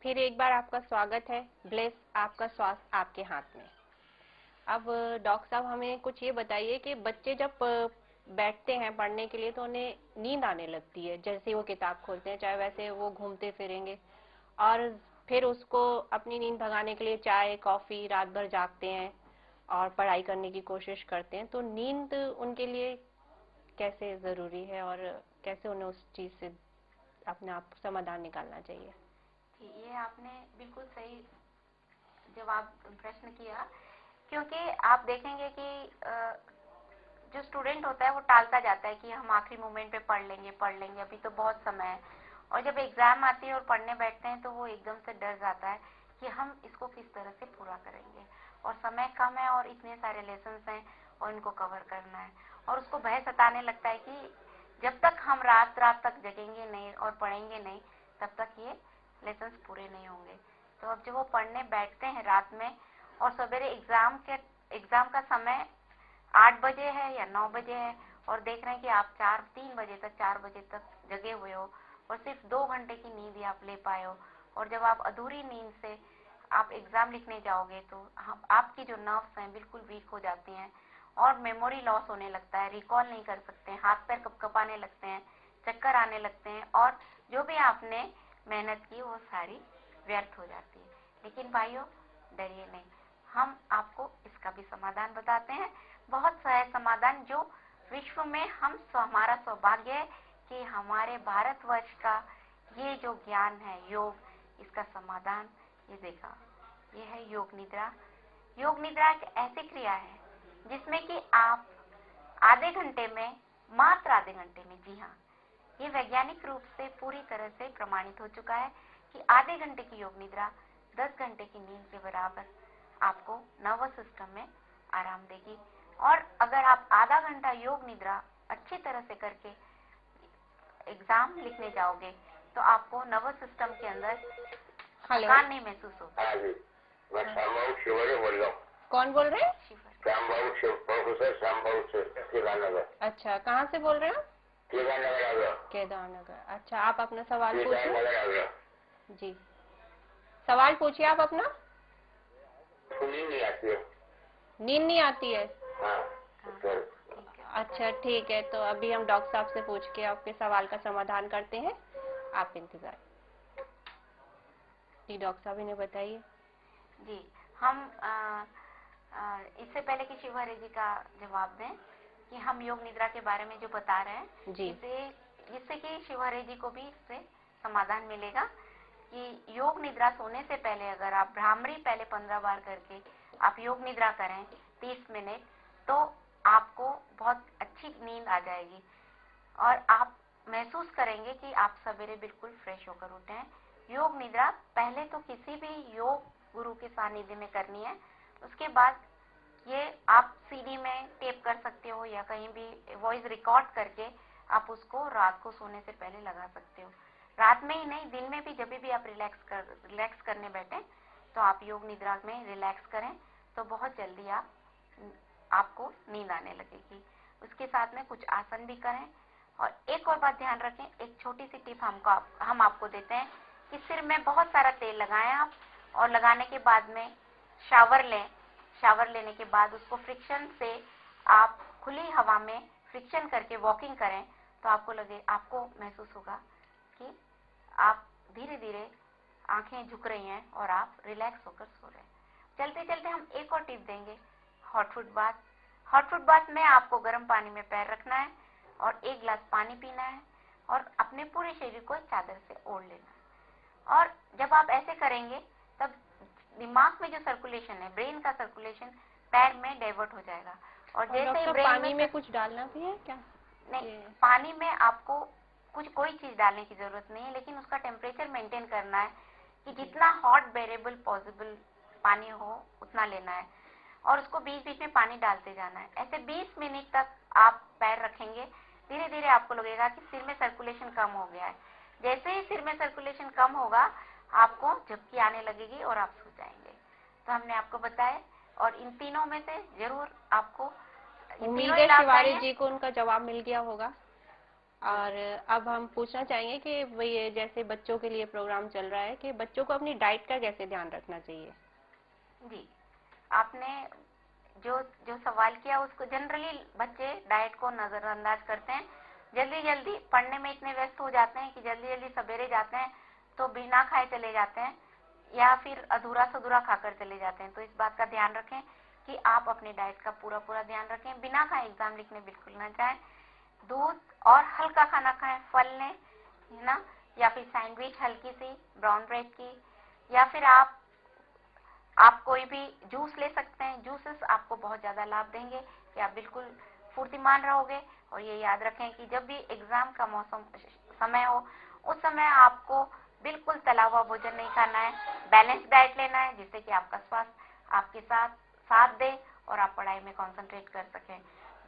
फिर एक बार आपका स्वागत है। ब्लेस, आपका स्वास्थ्य आपके हाथ में। अब डॉक्टर साहब हमें कुछ ये बताइए कि बच्चे जब बैठते हैं पढ़ने के लिए तो उन्हें नींद आने लगती है, जैसे वो किताब खोलते हैं, चाहे वैसे वो घूमते फिरेंगे, और फिर उसको अपनी नींद भगाने के लिए चाय कॉफी रात भर जागते हैं और पढ़ाई करने की कोशिश करते हैं। तो नींद उनके लिए कैसे जरूरी है और कैसे उन्हें उस चीज से अपने आप समाधान निकालना चाहिए? ये आपने बिल्कुल सही जवाब प्रश्न किया, क्योंकि आप देखेंगे कि जो स्टूडेंट होता है वो टालता जाता है कि हम आखिरी मोमेंट पे पढ़ लेंगे, अभी तो बहुत समय है। और जब एग्जाम आती है और पढ़ने बैठते हैं तो वो एकदम से डर जाता है कि हम इसको किस तरह से पूरा करेंगे, और समय कम है और इतने सारे लेसन्स हैं और इनको कवर करना है, और उसको भय सताने लगता है कि जब तक हम रात रात तक जगेंगे नहीं और पढ़ेंगे नहीं तब तक ये लेसन्स पूरे नहीं होंगे। तो अब जब वो पढ़ने बैठते हैं रात में और सवेरे एग्जाम का समय 8 बजे है या 9 बजे है, और देख रहे हैं कि आप 4 बजे तक जगे हुए हो और सिर्फ 2 घंटे की नींद ही आप ले पाए हो, और जब आप अधूरी नींद से आप एग्जाम लिखने जाओगे तो आपकी जो नर्व्स हैं बिल्कुल वीक हो जाती हैं और मेमोरी लॉस होने लगता है, रिकॉल नहीं कर सकते हैं, हाथ पैर कपकपाने लगते हैं, चक्कर आने लगते हैं, और जो भी आपने मेहनत की वो सारी व्यर्थ हो जाती है। लेकिन भाइयों, डरिए नहीं, हम आपको इसका भी समाधान बताते हैं। बहुत सारे समाधान जो विश्व में हमारा सौभाग्य है कि हमारे भारतवर्ष का ये जो ज्ञान है योग, इसका समाधान ये देखा। ये है योग निद्रा। योग निद्रा एक ऐसी क्रिया है जिसमें कि आप आधे घंटे में, मात्र आधे घंटे में, जी हाँ, ये वैज्ञानिक रूप से पूरी तरह से प्रमाणित हो चुका है कि आधे घंटे की योग निद्रा 10 घंटे की नींद के बराबर आपको नर्वस सिस्टम में आराम देगी। और अगर आप आधा घंटा योग निद्रा अच्छी तरह से करके एग्जाम लिखने जाओगे तो आपको नर्वस सिस्टम के अंदर थकान नहीं महसूस होगी। हाँ जी, मैं श्यामबाबू शिवरे बोल रहा हूँ। कौन बोल रहे हैं? श्यामबाबू शिव, प्रोफेसर श्यामबाबू शिव, केदारनगर। अच्छा, कहाँ से बोल रहे हो? केदारनगर आगरा। केदारनगर। अच्छा, आप अपना सवाल पूछिए। केदारनगर आगरा। जी, सवाल पूछिए आप अपना। नींद नहीं आती है। नींद नहीं आती है? हाँ, सर। अच्छा ठीक है, तो अभी हम डॉक्टर साहब से पूछ के आपके सवाल का समाधान करते हैं, आप इंतजार। जी डॉक्टर साहब, इन्हें बताइए। जी, हम इससे पहले कि शिवहरे जी का जवाब दें कि हम योग निद्रा के बारे में जो बता रहे हैं, जिससे कि शिवहरे जी को भी इससे समाधान मिलेगा कि योग निद्रा सोने से पहले अगर आप भ्रामरी पहले 15 बार करके आप योग निद्रा करें 30 मिनट, तो आपको बहुत अच्छी नींद आ जाएगी और आप महसूस करेंगे कि आप सवेरे बिल्कुल फ्रेश होकर उठे हैं। योग निद्रा पहले तो किसी भी योग गुरु के सानिध्य में करनी है, उसके बाद ये आप सीडी में टेप कर सकते हो या कहीं भी वॉइस रिकॉर्ड करके आप उसको रात को सोने से पहले लगा सकते हो। रात में ही नहीं, दिन में भी, जब भी आप रिलैक्स करने बैठे तो आप योग निद्रा में रिलैक्स करें तो बहुत जल्दी आपको नींद आने लगेगी। उसके साथ में कुछ आसन भी करें। और एक और बात ध्यान रखें, एक छोटी सी टिप हम आपको देते हैं कि सिर में बहुत सारा तेल लगाएं आप, और लगाने के बाद में शावर लें। शावर लेने के बाद उसको फ्रिक्शन से आप खुली हवा में फ्रिक्शन करके वॉकिंग करें तो आपको महसूस होगा कि आप धीरे धीरे आंखें झुक रही हैं और आप रिलैक्स होकर सो रहे हैं। चलते चलते हम एक और टिप देंगे, hot foot bath. Hot foot bath में आपको गर्म पानी में पैर रखना है और 1 गिलास पानी पीना है और अपने पूरे शरीर को चादर से ओढ़ लेना है। और जब आप ऐसे करेंगे तब दिमाग में जो सर्कुलेशन है, ब्रेन का सर्कुलेशन पैर में डाइवर्ट हो जाएगा। और जैसे ही ब्रेन पानी में कुछ डालना भी है क्या? नहीं, पानी में आपको कोई चीज डालने की जरूरत नहीं है, लेकिन उसका टेम्परेचर मेंटेन करना है कि जितना हॉट बेरेबल पॉसिबल पानी हो उतना लेना है और उसको बीच बीच में पानी डालते जाना है। ऐसे 20 मिनट तक आप पैर रखेंगे, धीरे धीरे आपको लगेगा कि सिर में सर्कुलेशन कम हो गया है। जैसे ही सिर में सर्कुलेशन कम होगा आपको झपकी आने लगेगी और आप सो जाएंगे। तो हमने आपको बताया, और इन तीनों में से जरूर आपको उम्मीद है शिवारी जी को उनका जवाब मिल गया होगा। और अब हम पूछना चाहेंगे कि ये जैसे बच्चों के लिए प्रोग्राम चल रहा है कि बच्चों को अपनी डाइट का कैसे ध्यान रखना चाहिए। जी, आपने जो जो सवाल किया उसको, जनरली बच्चे डाइट को नजरअंदाज करते हैं, जल्दी जल्दी पढ़ने में इतने व्यस्त हो जाते हैं कि जल्दी जल्दी सवेरे जाते हैं तो बिना खाए चले जाते हैं या फिर अधूरा सधूरा खाकर चले जाते हैं। तो इस बात का ध्यान रखें कि आप अपनी डाइट का पूरा पूरा ध्यान रखें, बिना खाए एग्जाम लिखने बिल्कुल ना जाएं, दूध और हल्का खाना खाएं, फल लें, है ना, या फिर सैंडविच हल्की सी ब्राउन ब्रेड की, या फिर आप कोई भी जूस ले सकते हैं। जूसेस आपको बहुत ज्यादा लाभ देंगे कि आप बिल्कुल फुर्तीमान रहोगे। और ये याद रखें कि जब भी एग्जाम का मौसम समय हो उस समय आपको बिल्कुल तला हुआ भोजन नहीं खाना है, बैलेंस डाइट लेना है जिससे कि आपका स्वास्थ्य आपके साथ दे और आप पढ़ाई में कंसंट्रेट कर सकें।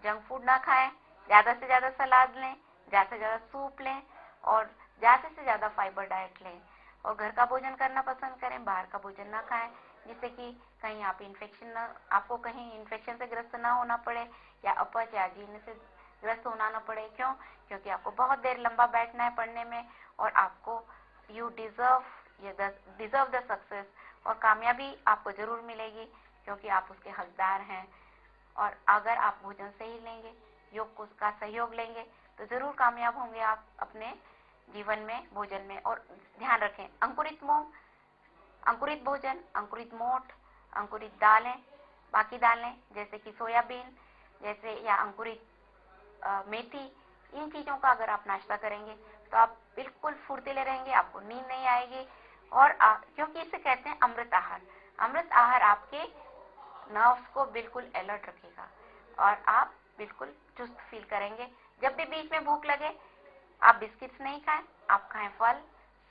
जंक फूड ना खाएं, ज्यादा से ज्यादा सलाद लें, ज्यादा से ज्यादा सूप लें और ज्यादा से ज्यादा फाइबर डाइट लें और घर का भोजन करना पसंद करें, बाहर का भोजन ना खाएं जिससे कि कहीं आपको कहीं इन्फेक्शन से ग्रस्त ना होना पड़े या अपच या अजीर्ण से ग्रस्त होना ना पड़े। क्यों? क्योंकि आपको बहुत देर लंबा बैठना है पढ़ने में और आपको यू डिजर्व द सक्सेस, और कामयाबी आपको जरूर मिलेगी क्योंकि आप उसके हकदार हैं। और अगर आप भोजन सही लेंगे, योग को उसका सहयोग लेंगे तो जरूर कामयाब होंगे आप अपने जीवन में, भोजन में। और ध्यान रखें, अंकुरित मूंग, अंकुरित भोजन, अंकुरित मोठ, अंकुरित दालें, बाकी दालें जैसे कि सोयाबीन जैसे या अंकुरित मेथी, इन चीजों का अगर आप नाश्ता करेंगे तो आप बिल्कुल फुर्तीले रहेंगे, आपको नींद नहीं आएगी। और क्योंकि इसे कहते हैं अमृत आहार। अमृत आहार आपके नर्व्स को बिल्कुल अलर्ट रखेगा और आप बिल्कुल चुस्त फील करेंगे। जब भी बीच में भूख लगे आप बिस्किट्स नहीं खाएं, आप खाएं फल,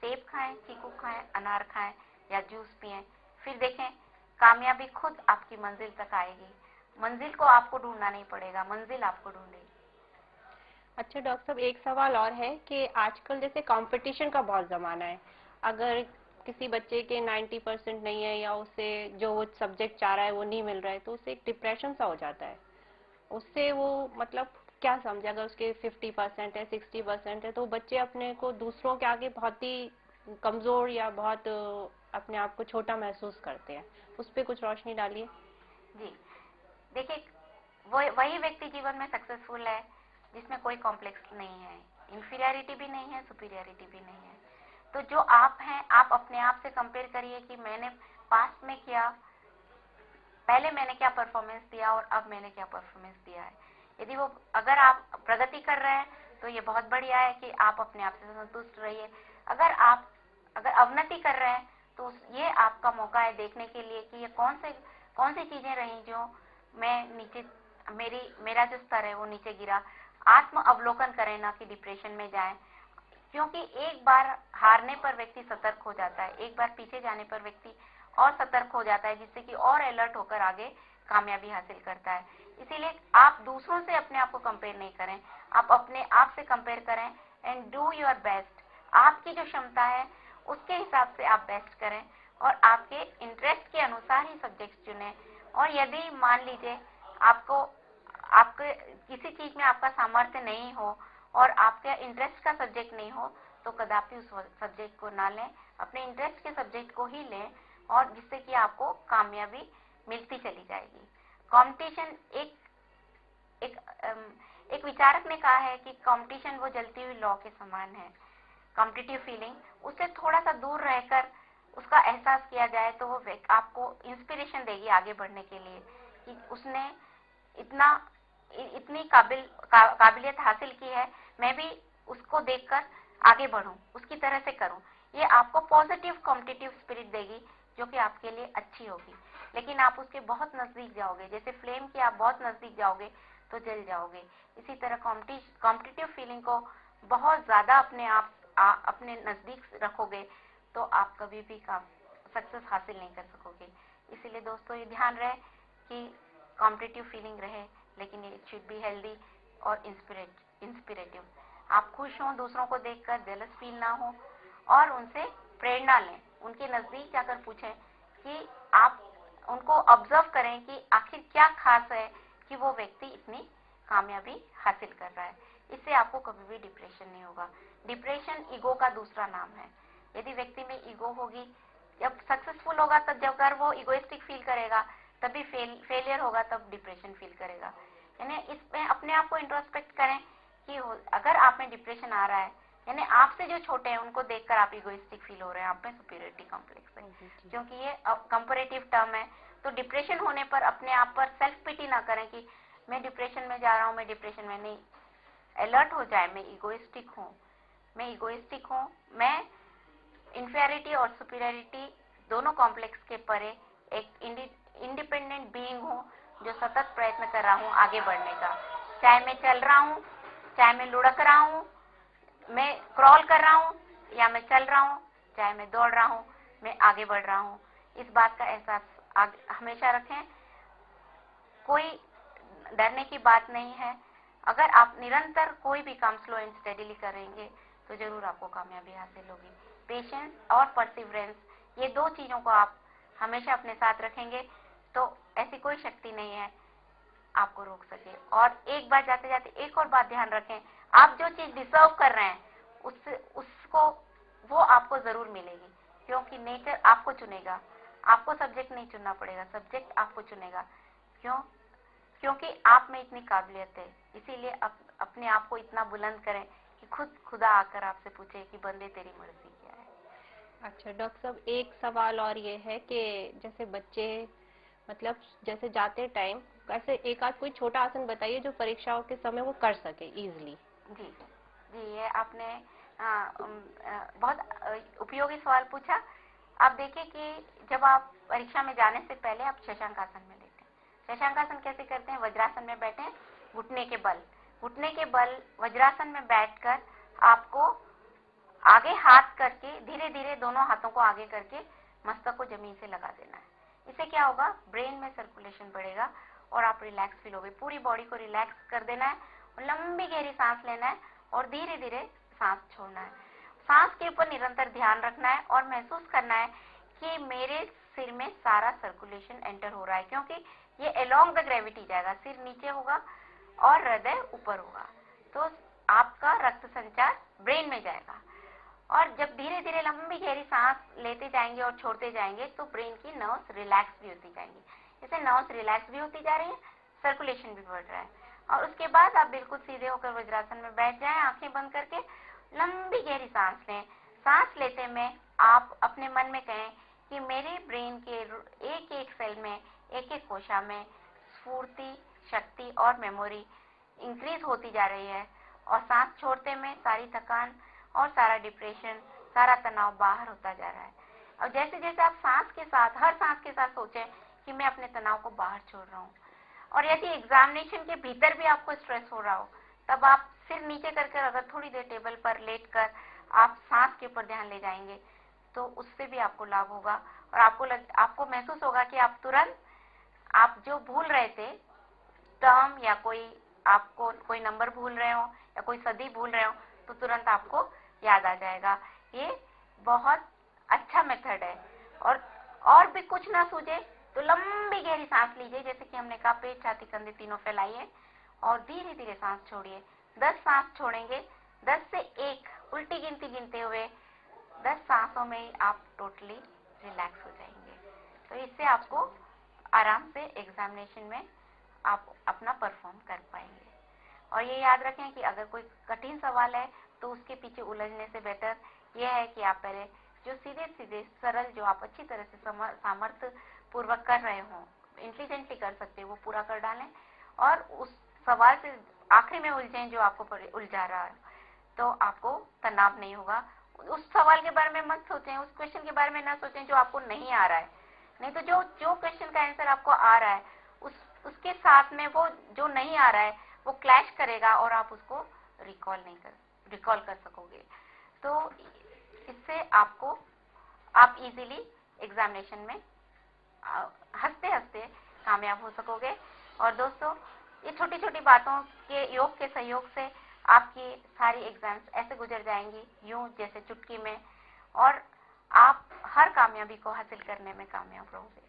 सेब खाएं, चीकू खाएं, अनार खाएं या जूस पिएं। फिर देखें कामयाबी खुद आपकी मंजिल तक आएगी। मंजिल को आपको ढूंढना नहीं पड़ेगा, मंजिल आपको ढूंढेगी। अच्छा डॉक्टर साहब, एक सवाल और है कि आजकल जैसे कंपटीशन का बहुत जमाना है, अगर किसी बच्चे के 90% नहीं है या उसे जो वो सब्जेक्ट चाह रहा है वो नहीं मिल रहा है तो उसे एक डिप्रेशन सा हो जाता है। उससे वो मतलब क्या समझे, अगर उसके 50% है 60% है तो बच्चे अपने को दूसरों के आगे बहुत ही कमजोर या बहुत अपने आप को छोटा महसूस करते हैं, उस पर कुछ रोशनी डालिए। जी, देखिए वही व्यक्ति जीवन में सक्सेसफुल है जिसमें कोई कॉम्प्लेक्स नहीं है, इंफीरियरिटी भी नहीं है, सुपीरियरिटी भी नहीं है। तो जो आप हैं, आप अपने आप से कंपेयर करिए कि मैंने पास्ट में किया, पहले मैंने क्या परफॉर्मेंस दिया और अब मैंने क्या परफॉर्मेंस दिया है। यदि वो अगर आप प्रगति कर रहे हैं तो ये बहुत बढ़िया है कि आप अपने आप से संतुष्ट रहिए। अगर अवनति कर रहे हैं तो ये आपका मौका है देखने के लिए कि ये कौन सी चीजें रही जो मैं नीचे, मेरा जो स्तर है वो नीचे गिरा। आत्म अवलोकन करें, ना कि डिप्रेशन में जाएं, क्योंकि एक बार हारने पर व्यक्ति सतर्क हो जाता है, एक बार पीछे जाने पर व्यक्ति और सतर्क हो जाता है जिससे कि और अलर्ट होकर आगे कामयाबी हासिल करता है। इसीलिए आप दूसरों से अपने आप को कंपेयर नहीं करें, आप अपने आप से कंपेयर करें एंड डू योर बेस्ट। आपकी जो क्षमता है उसके हिसाब से आप बेस्ट करें और आपके इंटरेस्ट के अनुसार ही सब्जेक्ट चुनें। और यदि मान लीजिए आपके किसी चीज में आपका सामर्थ्य नहीं हो और आपका इंटरेस्ट का सब्जेक्ट नहीं हो तो कदापि उस सब्जेक्ट को ना लें, अपने इंटरेस्ट के सब्जेक्ट को ही लें और जिससे कि आपको कामयाबी मिलती चली जाएगी। कंपटीशन एक विचारक ने कहा है कि कंपटीशन वो जलती हुई लौ के समान है। कॉम्पिटिटिव फीलिंग, उससे थोड़ा सा दूर रहकर उसका एहसास किया जाए तो वो आपको इंस्पिरेशन देगी आगे बढ़ने के लिए कि उसने इतनी काबिलियत हासिल की है, मैं भी उसको देखकर आगे बढ़ूं, उसकी तरह से करूं। ये आपको पॉजिटिव कॉम्पिटिटिव स्पिरिट देगी जो कि आपके लिए अच्छी होगी। लेकिन आप उसके बहुत नजदीक जाओगे, जैसे फ्लेम के आप बहुत नजदीक जाओगे तो जल जाओगे। इसी तरह कॉम्पिटिटिव फीलिंग को बहुत ज्यादा अपने नजदीक रखोगे तो आप कभी भी सक्सेस हासिल नहीं कर सकोगे। इसीलिए दोस्तों ये ध्यान रहे कि कॉम्पिटिटिव फीलिंग रहे लेकिन इट शुड बी हेल्दी और इंस्पिरेटिव। आप खुश हों दूसरों को देखकर, जेलस फील ना हो और उनसे प्रेरणा लें, उनके नजदीक जाकर पूछें कि आप उनको ऑब्जर्व करें कि आखिर क्या खास है कि वो व्यक्ति इतनी कामयाबी हासिल कर रहा है। इससे आपको कभी भी डिप्रेशन नहीं होगा। डिप्रेशन ईगो का दूसरा नाम है। यदि व्यक्ति में ईगो होगी, जब सक्सेसफुल होगा तब जब अगर वो इगोइस्टिक फील करेगा, तभी फेलियर होगा तब डिप्रेशन फील करेगा। यानी इसमें अपने आप को इंट्रोस्पेक्ट करें कि अगर आप में डिप्रेशन आ रहा है, यानी आपसे जो छोटे हैं उनको देखकर आप इगोइस्टिक फील हो रहे हैं, आप में सुपीरियरिटी कॉम्प्लेक्स है, क्योंकि ये कंपैरेटिव टर्म है। तो डिप्रेशन होने पर अपने आप पर सेल्फ पिटी ना करें कि मैं डिप्रेशन में जा रहा हूँ, मैं डिप्रेशन में नहीं। अलर्ट हो जाए, मैं इगोइस्टिक हूँ, मैं इंफेरिटी और सुपीरियरिटी दोनों कॉम्प्लेक्स के परे एक इंडिपेंडेंट बीइंग हूँ जो सतत प्रयत्न कर रहा हूँ आगे बढ़ने का। चाहे मैं चल रहा हूँ, चाहे मैं लुढ़क रहा हूँ, मैं क्रॉल कर रहा हूँ या मैं चल रहा हूँ, चाहे मैं दौड़ रहा हूँ, मैं आगे बढ़ रहा हूँ। इस बात का एहसास हमेशा रखें। कोई डरने की बात नहीं है। अगर आप निरंतर कोई भी काम स्लो एंड स्टेडीली करेंगे तो जरूर आपको कामयाबी हासिल होगी। पेशेंस और परसिवरेंस, ये दो चीजों को आप हमेशा अपने साथ रखेंगे तो ऐसी कोई शक्ति नहीं है आपको रोक सके। और एक बात जाते जाते एक और बात ध्यान रखें, आप जो चीज डिजर्व कर रहे हैं उसको वो आपको जरूर मिलेगी, क्योंकि नेचर आपको चुनेगा। आपको सब्जेक्ट नहीं चुनना पड़ेगा, सब्जेक्ट आपको चुनेगा। क्योंकि आप में इतनी काबिलियत है। इसीलिए अपने आप को इतना बुलंद करें कि खुदा आकर आपसे पूछे कि बंदे तेरी मर्जी क्या है। अच्छा डॉक्टर साहब, एक सवाल और ये है कि जैसे बच्चे मतलब जैसे जाते टाइम ऐसे एक आध कोई छोटा आसन बताइए जो परीक्षाओं के समय वो कर सके इजीली। जी, ये आपने बहुत उपयोगी सवाल पूछा। आप देखिए कि जब आप परीक्षा में जाने से पहले आप शशांकासन में लेते हैं। शशांकासन कैसे करते हैं? वज्रासन में बैठे, घुटने के बल वज्रासन में बैठकर आपको आगे हाथ करके धीरे धीरे दोनों हाथों को आगे करके मस्तक को जमीन से लगा देना है। इससे क्या होगा? ब्रेन में सर्कुलेशन बढ़ेगा और आप रिलैक्स फील होगे। पूरी बॉडी को रिलैक्स कर देना है और लंबी गहरी सांस लेना है और धीरे धीरे सांस छोड़ना है। सांस के ऊपर निरंतर ध्यान रखना है और महसूस करना है कि मेरे सिर में सारा सर्कुलेशन एंटर हो रहा है, क्योंकि ये अलोंग द ग्रेविटी जाएगा। सिर नीचे होगा और हृदय ऊपर होगा, तो आपका रक्त संचार ब्रेन में जाएगा। और जब धीरे धीरे लंबी गहरी सांस लेते जाएंगे और छोड़ते जाएंगे तो ब्रेन की नर्व्स रिलैक्स भी होती जाएंगी। जैसे नर्व्स रिलैक्स भी होती जा रही है, सर्कुलेशन भी बढ़ रहा है। और उसके बाद आप बिल्कुल सीधे होकर वज्रासन में बैठ जाएं, आंखें बंद करके लंबी गहरी सांस लें। सांस लेते में आप अपने मन में कहें कि मेरे ब्रेन के एक एक सेल में, एक एक कोशिका में स्फूर्ति, शक्ति और मेमोरी इंक्रीज होती जा रही है। और सांस छोड़ते में सारी थकान और सारा डिप्रेशन, सारा तनाव बाहर होता जा रहा है। और जैसे जैसे आप सांस के साथ, हर सांस के साथ सोचें कि मैं अपने तनाव को बाहर छोड़ रहा हूँ। और यदि एग्जामिनेशन के भीतर भी आपको स्ट्रेस हो रहा हो, तब आप सिर नीचे करके अगर थोड़ी देर टेबल पर लेटकर आप सांस के ऊपर ध्यान ले जाएंगे तो उससे भी आपको लाभ होगा। और आपको महसूस होगा कि आप तुरंत आप जो भूल रहे थे टर्म या आपको कोई नंबर भूल रहे हो या कोई सदी भूल रहे हो तो तुरंत आपको याद आ जाएगा। ये बहुत अच्छा मेथड है। और भी कुछ ना सूझे तो लंबी गहरी सांस लीजिए, जैसे कि हमने कहा पेट, छाती, कंधे तीनों फैलाइए और धीरे धीरे सांस छोड़िए। 10 सांस छोड़ेंगे, 10 से 1 उल्टी गिनती गिनते हुए 10 सांसों में ही आप टोटली रिलैक्स हो जाएंगे। तो इससे आपको आराम से एग्जामिनेशन में आप अपना परफॉर्म कर पाएंगे। और ये याद रखें कि अगर कोई कठिन सवाल है तो उसके पीछे उलझने से बेहतर यह है कि आप पहले जो सीधे सीधे सरल, जो आप अच्छी तरह से सामर्थ्य पूर्वक कर रहे हो, इंटेलिजेंटली कर सकते हो, वो पूरा कर डालें। और उस सवाल से आखिरी में उलझें जो आपको उलझा रहा है, तो आपको तनाव नहीं होगा। उस सवाल के बारे में मत सोचें, उस क्वेश्चन के बारे में ना सोचें जो आपको नहीं आ रहा है। नहीं तो जो क्वेश्चन का आंसर आपको आ रहा है उसके साथ में वो जो नहीं आ रहा है वो क्लैश करेगा और आप उसको रिकॉल कर सकोगे। तो इससे आप इजीली एग्जामिनेशन में हंसते हंसते कामयाब हो सकोगे। और दोस्तों, ये छोटी छोटी बातों के योग के सहयोग से आपकी सारी एग्जाम्स ऐसे गुजर जाएंगी यूं जैसे चुटकी में, और आप हर कामयाबी को हासिल करने में कामयाब रहोगे।